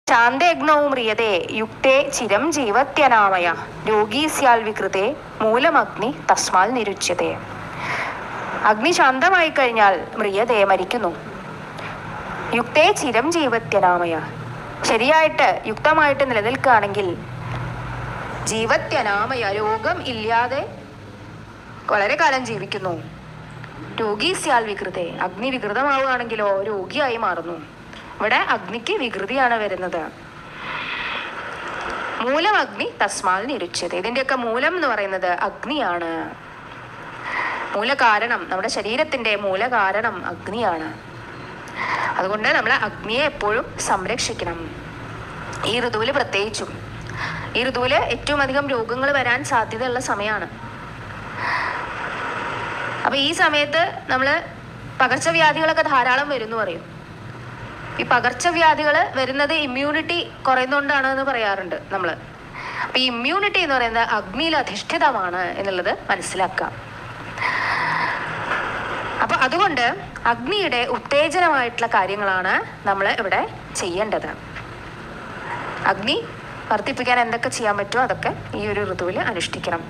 ശാന്തയജ്ഞോ മ്രിയതേ യുക്തേ ചിരം ജീവത്യനാമയ രോഗീ സ്യാൽ വികൃതേ മൂലമഗ്നി തസ്മാൽ നിരുച്യതേ. അഗ്നി ശാന്തമായി കഴിഞ്ഞാൽ മ്രിയതേ മരിക്കുന്നു. യുക്തേ ചിരം ജീവത്യനാമയ ശരിയായിട്ട് യുക്തമായിട്ട് നിലനിൽക്കുകയാണെങ്കിൽ ജീവത്യനാമയ രോഗം ഇല്ലാതെ വളരെ കാലം ജീവിക്കുന്നു. രോഗീ സ്യാൽ വികൃതേ അഗ്നി വികൃതമാവുകയാണെങ്കിലോ രോഗിയായി മാറുന്നു. ഇവിടെ അഗ്നിക്ക് വികൃതിയാണ് വരുന്നത്. മൂലം അഗ്നി തസ്മാൽ നിരുച്യത. ഇതിന്റെയൊക്കെ മൂലം എന്ന് പറയുന്നത് അഗ്നിയാണ്. മൂലകാരണം, നമ്മുടെ ശരീരത്തിന്റെ മൂലകാരണം അഗ്നിയാണ്. അതുകൊണ്ട് നമ്മൾ അഗ്നിയെ എപ്പോഴും സംരക്ഷിക്കണം. ഈ ഋതുവിൽ പ്രത്യേകിച്ചും. ഈ ഋതുവിൽ ഏറ്റവും അധികം രോഗങ്ങൾ വരാൻ സാധ്യതയുള്ള സമയമാണ്. അപ്പൊ ഈ സമയത്ത് നമ്മൾ പകർച്ചവ്യാധികളൊക്കെ ധാരാളം വരുന്നു പറയും. ഈ പകർച്ചവ്യാധികൾ വരുന്നത് ഇമ്മ്യൂണിറ്റി കുറയുന്നതുകൊണ്ടാണ് എന്ന് പറയാറുണ്ട് നമ്മൾ. അപ്പൊ ഈ ഇമ്മ്യൂണിറ്റി എന്ന് പറയുന്നത് അഗ്നിയിൽ അധിഷ്ഠിതമാണ് എന്നുള്ളത് മനസ്സിലാക്കാം. അപ്പൊ അതുകൊണ്ട് അഗ്നിയുടെ ഉത്തേജനമായിട്ടുള്ള കാര്യങ്ങളാണ് നമ്മൾ ഇവിടെ ചെയ്യേണ്ടത്. അഗ്നി വർദ്ധിപ്പിക്കാൻ എന്തൊക്കെ ചെയ്യാൻ പറ്റുമോ അതൊക്കെ ഈ ഒരു ഋതുവിൽ അനുഷ്ഠിക്കണം.